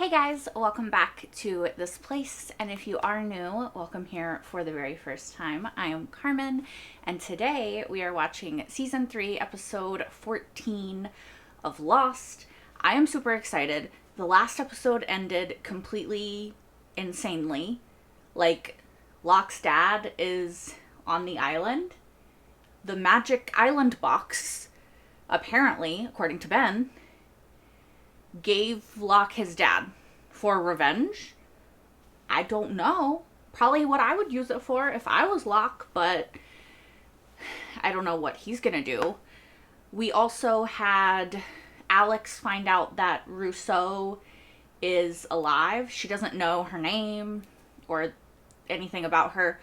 Hey guys, welcome back to this place, and if you are new, welcome here for the very first time. I am Carmen, and today we are watching Season 3, Episode 14 of Lost. I am super excited. The last episode ended completely insanely. Like, Locke's dad is on the island. The magic island box, apparently, according to Ben, gave Locke his dad for revenge. I don't know. Probably what I would use it for if I was Locke, but I don't know what he's gonna do. We also had Alex find out that Rousseau is alive. She doesn't know her name or anything about her,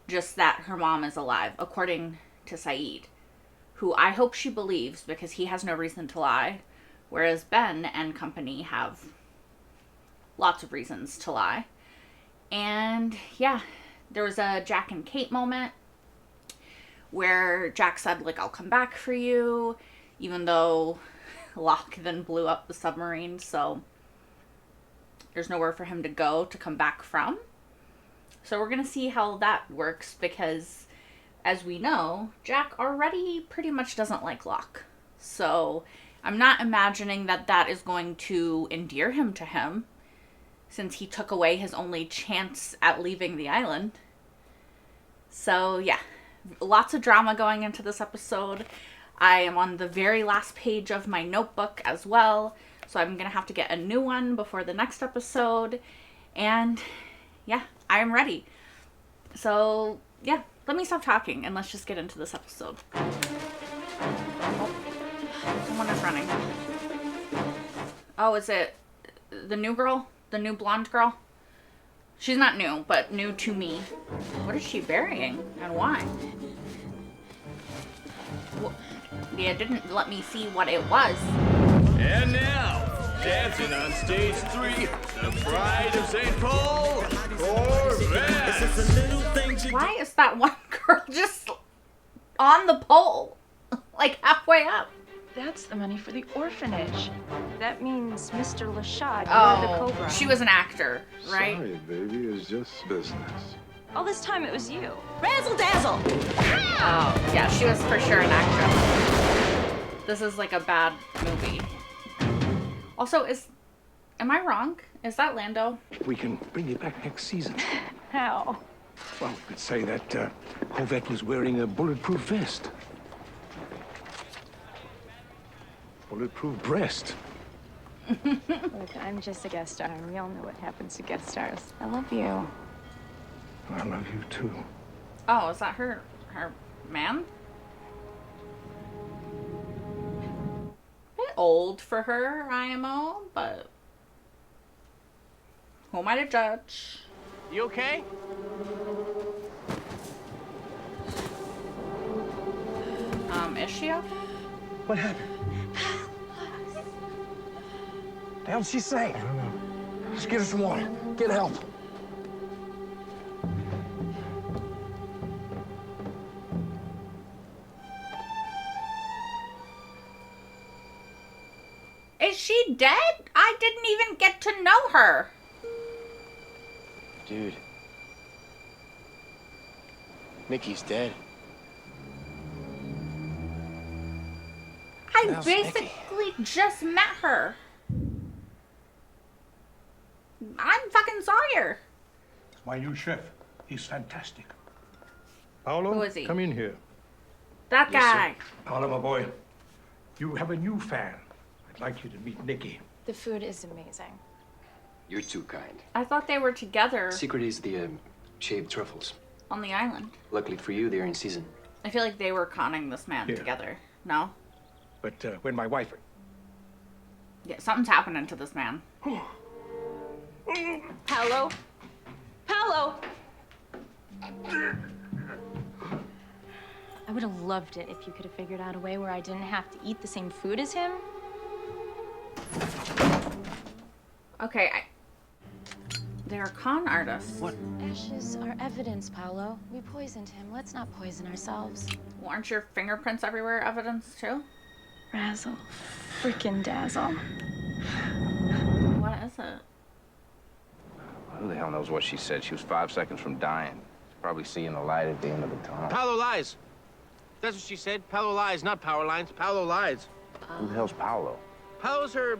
just that her mom is alive, according to Saeed, who I hope she believes because he has no reason to lie. Whereas Ben and company have lots of reasons to lie. And yeah, there was a Jack and Kate moment where Jack said, like, I'll come back for you, even though Locke then blew up the submarine, so there's nowhere for him to go to come back from. So we're going to see how that works because, as we know, Jack already pretty much doesn't like Locke. So I'm not imagining that that is going to endear him to him, since he took away his only chance at leaving the island. So yeah, lots of drama going into this episode. I am on the very last page of my notebook as well, so I'm going to have to get a new one before the next episode. And yeah, I am ready. So yeah, let me stop talking and let's just get into this episode. Someone is running. Oh, is it the new girl? The new blonde girl? She's not new, but new to me. What is she burying and why? Yeah, it didn't let me see what it was. And now, dancing on stage 3, the Bride of St. Paul, Corvette. Why is that one girl just on the pole? Like halfway up. That's the money for the orphanage. That means Mr. Lashad, you're the Cobra. She was an actor, right? Sorry, baby, it's just business. All this time it was you. Razzle dazzle! Oh, yeah, she was for sure an actress. This is like a bad movie. Also, am I wrong? Is that Lando? We can bring you back next season. How? Well, we could say that Corvette was wearing a bulletproof vest. Bulletproof breast. Look, I'm just a guest star. We all know what happens to guest stars. I love you. I love you too. Oh, is that her man? A bit old for her, IMO, but who am I to judge? You okay? Is she okay? What happened? The hell's she say? I don't know. Just get her some water. Get help. Is she dead? I didn't even get to know her. Dude. Nikki's dead. I How's basically just met her. I'm fucking Sawyer. My new chef. He's fantastic. Paolo, Who is he? come in here. That Yes, guy. Paolo, my boy, you have a new fan. I'd like you to meet Nikki. The food is amazing. You're too kind. I thought they were together Secret is the shaved truffles. on the island. Luckily for you, they're in season. I feel like they were conning this man Yeah. together. No? But when my wife... Yeah, something's happening to this man. Paolo? Paolo! I would have loved it if you could have figured out a way where I didn't have to eat the same food as him. Okay, they're con artists. What? Ashes are evidence, Paolo. We poisoned him. Let's not poison ourselves. Well, aren't your fingerprints everywhere evidence too? Razzle. Frickin' dazzle. What is it? knows what she said. She was 5 seconds from dying. She's probably seeing the light at the end of the tunnel. Paolo lies. That's what she said. Paolo lies, not power lines. Paolo lies. Who the hell's Paolo? Paolo's her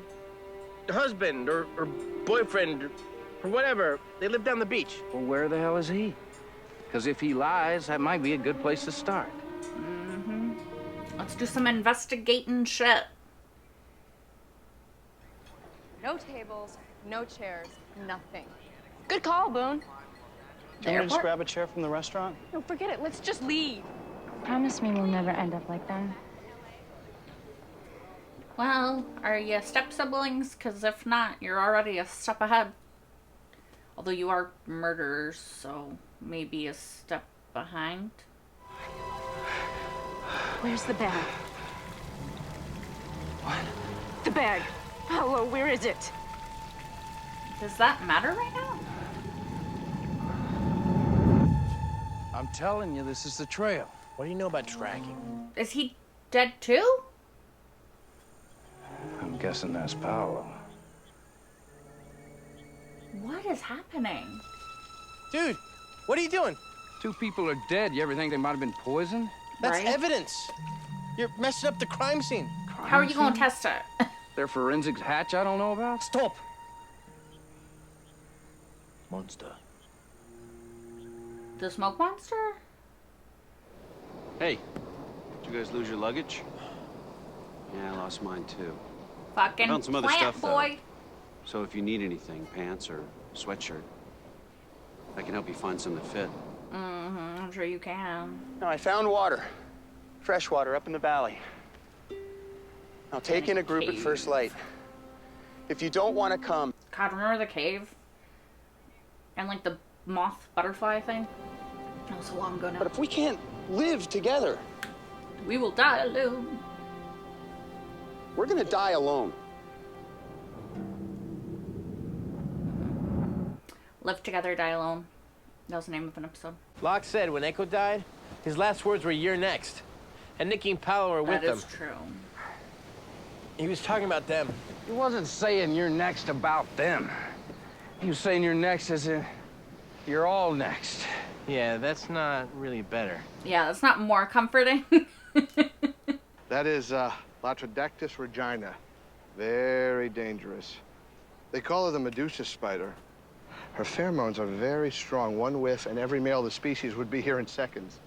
husband or boyfriend or whatever. They live down the beach. Well, where the hell is he? Because if he lies, that might be a good place to start. Mm-hmm. Let's do some investigating shit. No tables, no chairs, nothing. Good call, Boone. The airport? grab a chair from the restaurant? No, forget it. Let's just leave. Promise me we'll never end up like them. Well, are you step siblings? Because if not, you're already a step ahead. Although you are murderers, so maybe a step behind. Where's the bag? What? The bag. Hello, where is it? Does that matter right now? I'm telling you, this is the trail. What do you know about tracking? Is he dead too? I'm guessing that's Paolo. What is happening? Dude, what are you doing? 2 people are dead. You ever think they might have been poisoned? That's Right? evidence. You're messing up the crime scene. How are you going to test it? Their forensics hatch I don't know about? Stop. Monster. The smoke monster? Hey, did you guys lose your luggage? Yeah, I lost mine too. Fucking Found some other plant stuff, though. boy. So if you need anything, pants or sweatshirt, I can help you find some that fit. Mm-hmm, I'm sure you can. No, I found water. Fresh water up in the valley. Now take in a group at cave. first light. If you don't want to come, God, remember the cave? And like the moth butterfly thing? That was so long ago now. but if we can't live together, We will die alone. we're gonna die alone. Live together, die alone. That was the name of an episode. Locke said when Echo died, his last words were, "You're next." And Nikki and Paolo were with That them. is true. He was talking about them. He wasn't saying you're next about them. He was saying you're next as in you're all next. Yeah, that's not really better. Yeah, that's not more comforting. That is Latrodactys regina. Very dangerous. They call her the Medusa spider. Her pheromones are very strong. One whiff and every male of the species would be here in seconds.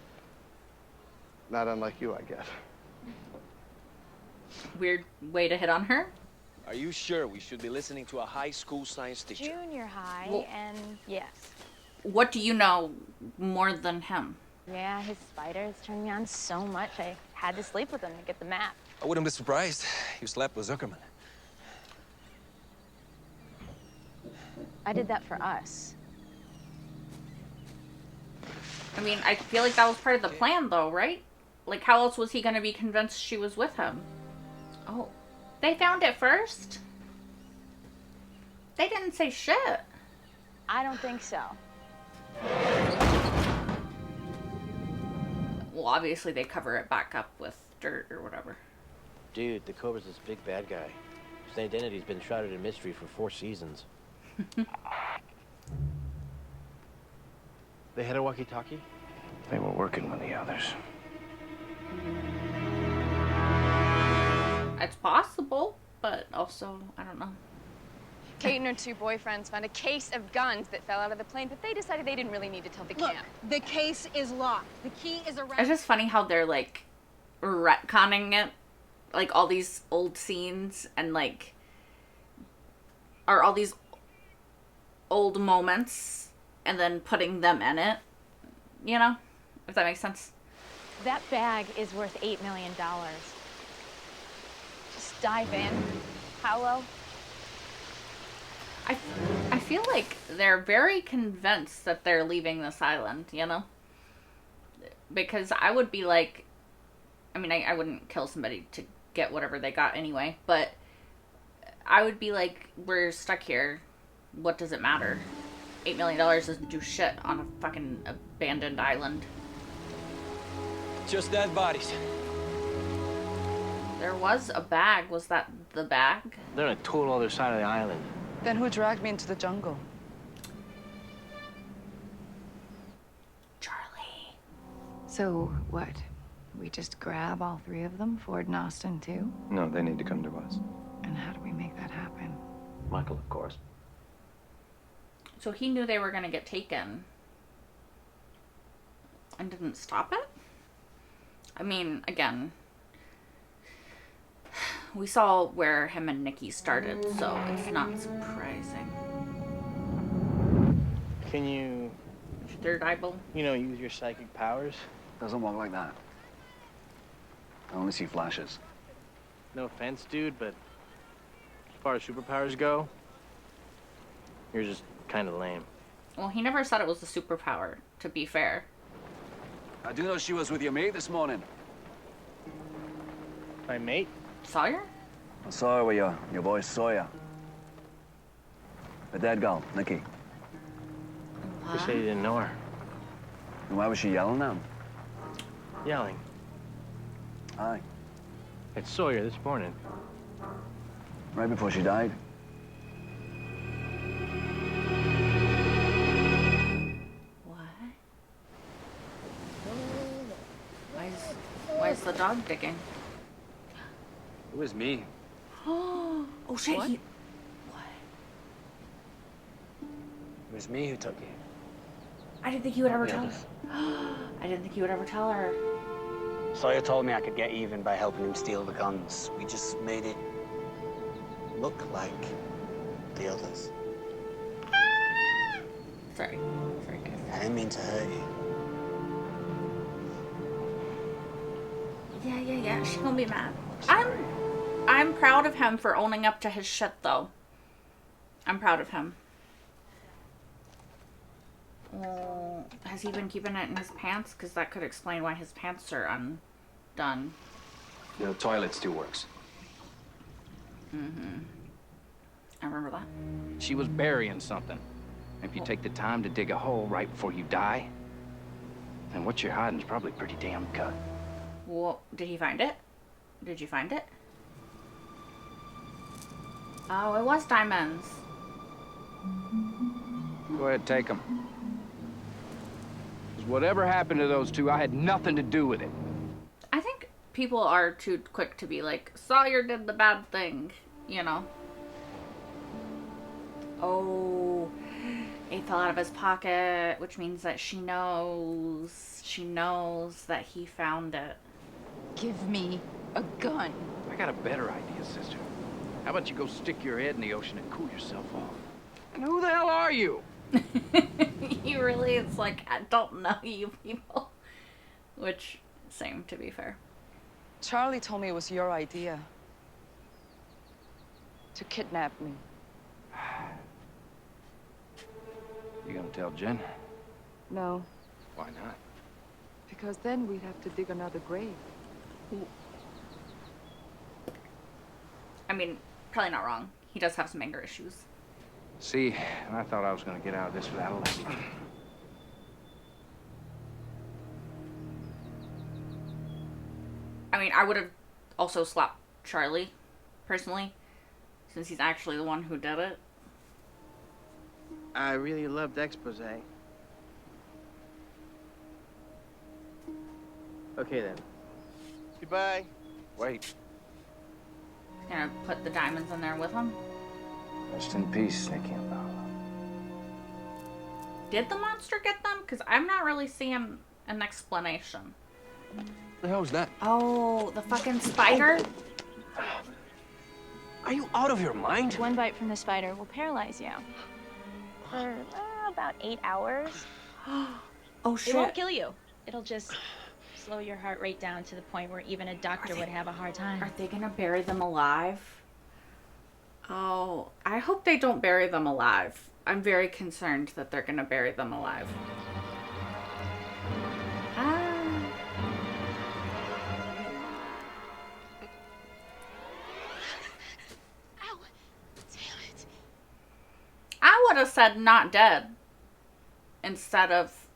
Not unlike you, I guess. Weird way to hit on her. Are you sure we should be listening to a high school science teacher? Junior high, Well- and yes. What do you know more than him? Yeah, his spiders turned me on so much, I had to sleep with him to get the map. I wouldn't be surprised. You slept with Zuckerman. I did that for us. I mean, I feel like that was part of the plan, though, right? Like, how else was he going to be convinced she was with him? Oh, they found it first? They didn't say shit. I don't think so. Well, obviously they cover it back up with dirt or whatever. Dude, the Cobra's this big bad guy. His identity's been shrouded in mystery for 4 seasons. They had a walkie-talkie? They were working with the others. It's possible, but also, I don't know. Kate and her 2 boyfriends found a case of guns that fell out of the plane, but they decided they didn't really need to tell the camp. The case is locked. The key is around. It's just funny how they're, like, retconning it. Like, all these old scenes and, like, are all these old moments and then putting them in it. You know? If that makes sense. That bag is worth $8 million. Just dive in. Paolo. I feel like they're very convinced that they're leaving this island, you know? Because I would be like, I mean, I wouldn't kill somebody to get whatever they got anyway, but I would be like, we're stuck here. What does it matter? $8 million doesn't do shit on a fucking abandoned island. Just dead bodies. There was a bag. Was that the bag? They're on a total other side of the island. Then who dragged me into the jungle? So, what? We just grab all three of them, Ford and Austin, too? No, they need to come to us. And how do we make that happen? Michael, of course. So he knew they were going to get taken. And didn't stop it? I mean, again, we saw where him and Nikki started, so it's not surprising. Can you... Third eyeball? You know, use your psychic powers? Doesn't walk like that. I only see flashes. No offense, dude, but as far as superpowers go, you're just kind of lame. Well, he never said it was a superpower, to be fair. I do know she was with your mate this morning. My mate? Sawyer? I saw her with your boy Sawyer. The dead girl, Nikki. You said you didn't know her. And why was she yelling at him? Yelling? Aye. At Sawyer this morning. Right before she died. What? Why is the dog digging? It was me. Oh shit, What? What? It was me who took you. I didn't think you would ever Yeah, tell her. I didn't think you would ever tell her. Sawyer told me I could get even by helping him steal the guns. We just made it look like the others. Sorry guys. I didn't mean to hurt you. Yeah, she gonna be mad. I'm proud of him for owning up to his shit, though. I'm proud of him. Has he been keeping it in his pants? Because that could explain why his pants are undone. The toilet still works. Mm-hmm. I remember that. She was burying something. If you take the time to dig a hole right before you die, then what you're hiding is probably pretty damn cut. Well, did he find it? Did you find it? Oh, it was diamonds. Go ahead, take them. Whatever happened to those two, I had nothing to do with it. I think people are too quick to be like, Sawyer did the bad thing, you know? Oh, it fell out of his pocket, which means that she knows that he found it. Give me a gun. I got a better idea, sister. How about you go stick your head in the ocean and cool yourself off? And who the hell are you? He really is like, I don't know you people. Which, same, to be fair. Charlie told me it was your idea. To kidnap me. You gonna tell Jen? No, Why not? because then we'd have to dig another grave. I mean, probably not wrong. He does have some anger issues. See, I thought I was gonna get out of this without a lesson. I mean, I would have also slapped Charlie, personally, since he's actually the one who did it. I really loved Exposé. Okay then. Goodbye. Wait. Gonna put the diamonds in there with him. Rest in peace, Nikki and Paolo. Did the monster get them? Because I'm not really seeing an explanation. The hell's that? Oh, the fucking spider? Are you out of your mind? One bite from the spider will paralyze you. For about 8 hours. Oh, It won't kill you. It'll just slow your heart rate down to the point where even a doctor would have a hard time. Are they gonna bury them alive? Oh, I hope they don't bury them alive. I'm very concerned that they're gonna bury them alive. I would have said not dead instead of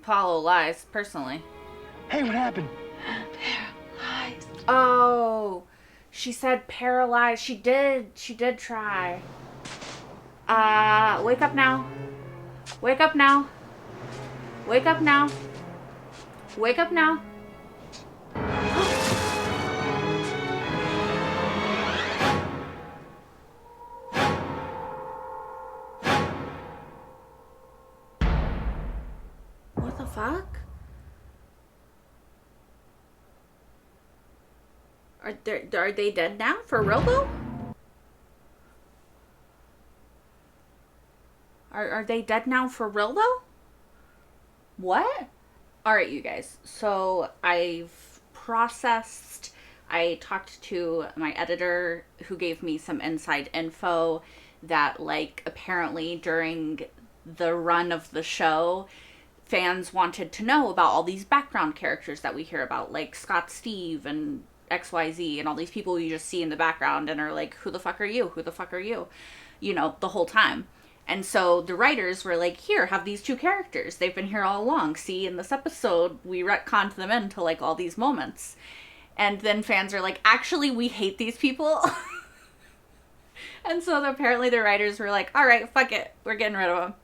Paulo lies, personally. Hey, what happened? Paralyzed. Oh, she said paralyzed. She did try. Wake up now. Wake up now. Wake up now. Wake up now. What the fuck? Are they dead now? For real though? Are they dead now for real though? What? Alright, you guys. So I've processed. I talked to my editor who gave me some inside info that, like, apparently during the run of the show, fans wanted to know about all these background characters that we hear about, like Scott Steve and XYZ and all these people you just see in the background and are like, who the fuck are you? Who the fuck are you? You know, the whole time. And so the writers were like, here, have these two characters. They've been here all along. See, in this episode, we retconned them into, like, all these moments. And then fans are like, actually, we hate these people. And so apparently the writers were like, all right, fuck it. We're getting rid of them.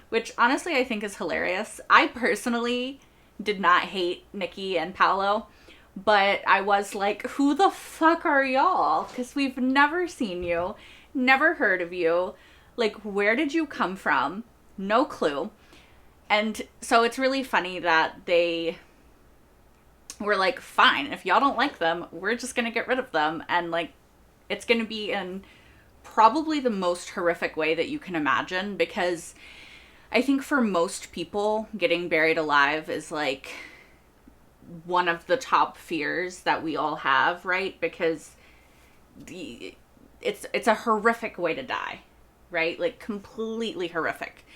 Which, honestly, I think is hilarious. I personally did not hate Nikki and Paolo. But I was like, who the fuck are y'all? Because we've never seen you. Never heard of you. Like, where did you come from? No clue. And so it's really funny that they were like, fine, if y'all don't like them, we're just going to get rid of them. And, like, it's going to be in probably the most horrific way that you can imagine. Because I think for most people, getting buried alive is, like, one of the top fears that we all have, right? Because it's a horrific way to die. Right? Like, completely horrific.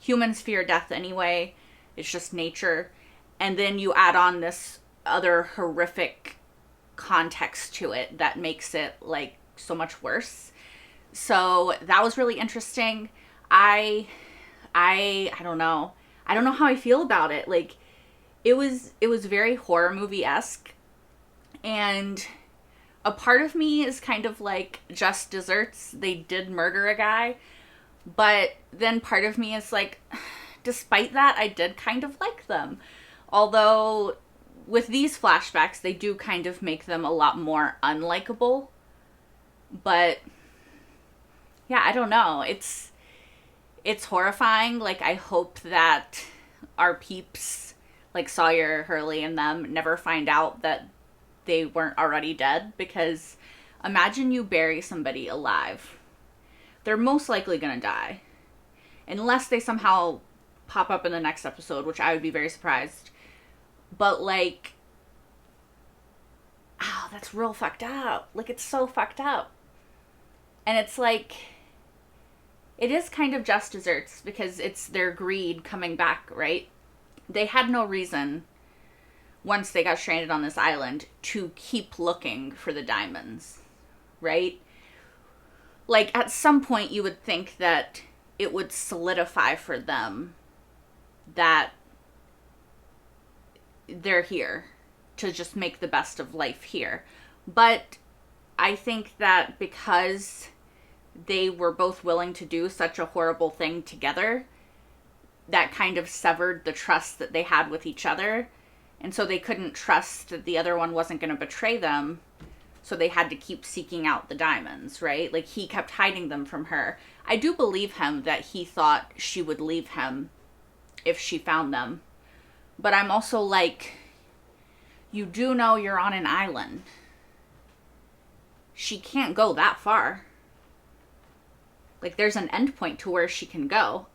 Humans fear death anyway. It's just nature. And then you add on this other horrific context to it that makes it, like, so much worse. So that was really interesting. I don't know. I don't know how I feel about it. Like, it was very horror movie-esque. And a part of me is kind of like, just desserts. They did murder a guy. But then part of me is like, despite that, I did kind of like them. Although, with these flashbacks, they do kind of make them a lot more unlikable. But, yeah, I don't know. It's horrifying. Like, I hope that our peeps, like Sawyer, Hurley, and them, never find out that they weren't already dead, because imagine you bury somebody alive. They're most likely gonna die. Unless they somehow pop up in the next episode, which I would be very surprised. But, like, oh, that's real fucked up. Like, it's so fucked up. And it's like, it is kind of just desserts, because it's their greed coming back, right? They had no reason, once they got stranded on this island, to keep looking for the diamonds, right? Like, at some point you would think that it would solidify for them that they're here to just make the best of life here. But I think that because they were both willing to do such a horrible thing together, that kind of severed the trust that they had with each other. And so they couldn't trust that the other one wasn't going to betray them. So they had to keep seeking out the diamonds, right? Like, he kept hiding them from her. I do believe him that he thought she would leave him if she found them. But I'm also like, you do know you're on an island. She can't go that far. Like, there's an end point to where she can go.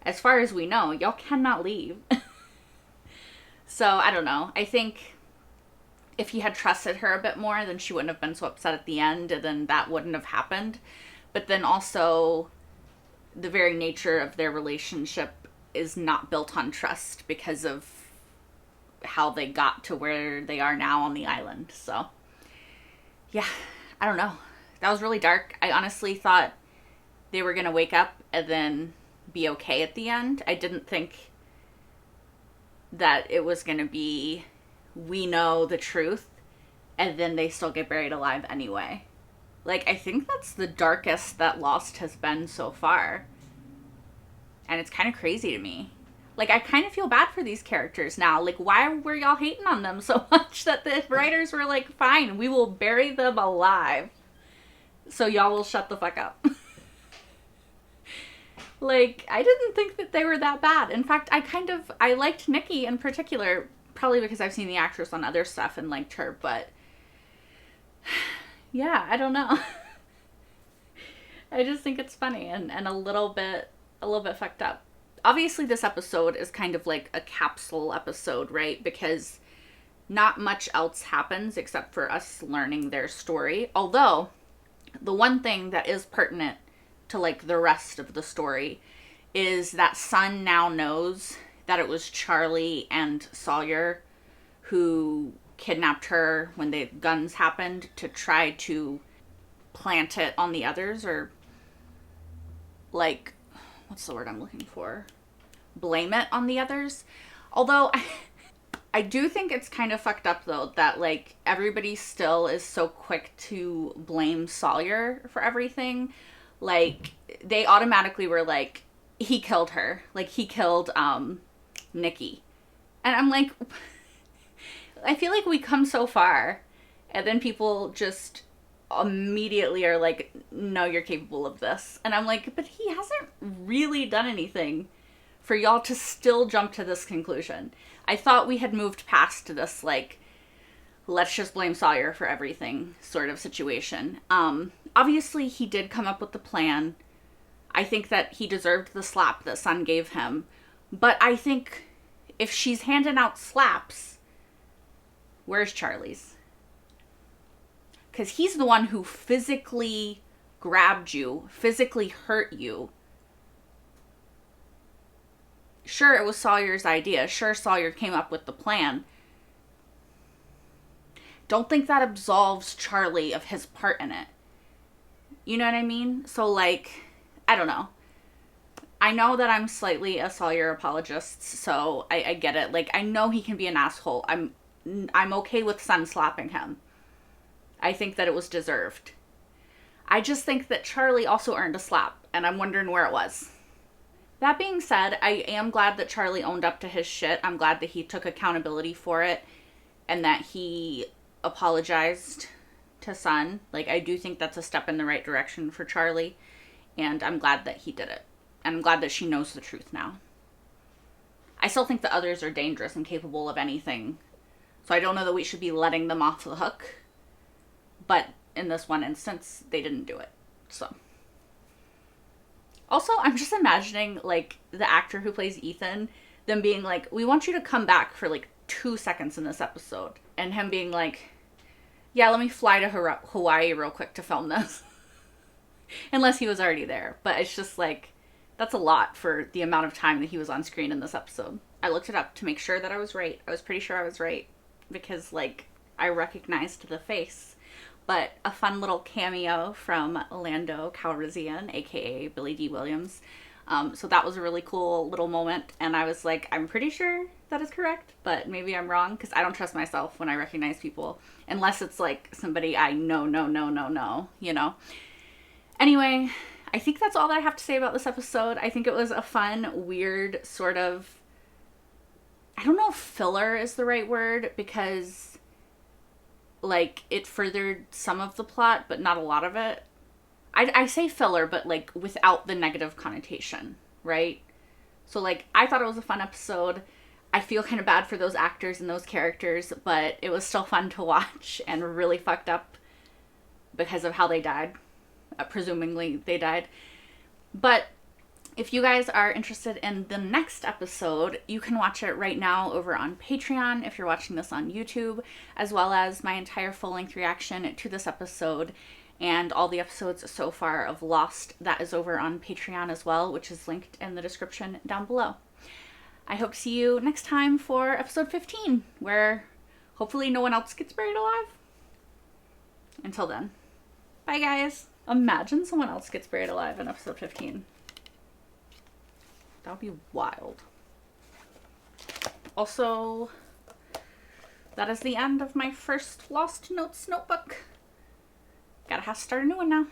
As far as we know, y'all cannot leave. So, I don't know. I think if he had trusted her a bit more, then she wouldn't have been so upset at the end, and then that wouldn't have happened. But then also, the very nature of their relationship is not built on trust because of how they got to where they are now on the island. So, yeah, I don't know. That was really dark. I honestly thought they were going to wake up and then be okay at the end. I didn't think that it was going to be, we know the truth, and then they still get buried alive anyway. Like, I think that's the darkest that Lost has been so far. And it's kind of crazy to me. Like, I kind of feel bad for these characters now. Like, why were y'all hating on them so much that the writers were like, fine, we will bury them alive so y'all will shut the fuck up. Like, I didn't think that they were that bad. In fact, I liked Nikki in particular, probably because I've seen the actress on other stuff and liked her, but yeah, I don't know. I just think it's funny and a little bit fucked up. Obviously, this episode is kind of like a capsule episode, right? Because not much else happens except for us learning their story. Although, the one thing that is pertinent to like the rest of the story is that Sun now knows that it was Charlie and Sawyer who kidnapped her when the guns happened to try to plant it on the others, or like, what's the word I'm looking for? Blame it on the others. Although I do think it's kind of fucked up though that like everybody still is so quick to blame Sawyer for everything. Like, they automatically were like, he killed her. Like, he killed Nikki. And I'm like, I feel like we come so far and then people just immediately are like, no, you're capable of this. And I'm like, but he hasn't really done anything for y'all to still jump to this conclusion. I thought we had moved past this, like, let's just blame Sawyer for everything sort of situation. Obviously, he did come up with the plan. I think that he deserved the slap that Sun gave him. But I think if she's handing out slaps, where's Charlie's? Because he's the one who physically grabbed you, physically hurt you. Sure, it was Sawyer's idea. Sure, Sawyer came up with the plan. Don't think that absolves Charlie of his part in it. You know what I mean? So, like, I don't know. I know that I'm slightly a Sawyer apologist, so I get it. Like, I know he can be an asshole. I'm okay with Sun slapping him. I think that it was deserved. I just think that Charlie also earned a slap, and I'm wondering where it was. That being said, I am glad that Charlie owned up to his shit. I'm glad that he took accountability for it, and that he apologized to Sun. Like, I do think that's a step in the right direction for Charlie, and I'm glad that he did it. And I'm glad that she knows the truth now. I still think the others are dangerous and capable of anything, so I don't know that we should be letting them off the hook. But in this one instance, they didn't do it. So. Also, I'm just imagining, like, the actor who plays Ethan, them being like, we want you to come back for, like, 2 seconds in this episode. And him being like, yeah, let me fly to Hawaii real quick to film this. Unless he was already there. But it's just, like, that's a lot for the amount of time that he was on screen in this episode. I looked it up to make sure that I was right. I was pretty sure I was right. Because, like, I recognized the face. But a fun little cameo from Lando Calrissian, aka Billy D. Williams. So that was a really cool little moment. And I was like, I'm pretty sure that is correct, but maybe I'm wrong, because I don't trust myself when I recognize people. Unless it's like somebody I know, you know? Anyway, I think that's all that I have to say about this episode. I think it was a fun, weird sort of, I don't know if filler is the right word, because like, it furthered some of the plot, but not a lot of it. I say filler, but, like, without the negative connotation, right? So, like, I thought it was a fun episode. I feel kind of bad for those actors and those characters, but it was still fun to watch and really fucked up because of how they died. Presumably, they died. But if you guys are interested in the next episode, you can watch it right now over on Patreon if you're watching this on YouTube, as well as my entire full-length reaction to this episode and all the episodes so far of Lost. That is over on Patreon as well, which is linked in the description down below. I hope to see you next time for episode 15, where hopefully no one else gets buried alive. Until then, bye guys. Imagine someone else gets buried alive in episode 15. That would be wild. Also, that is the end of my first Lost Notes notebook. Gotta have to start a new one now.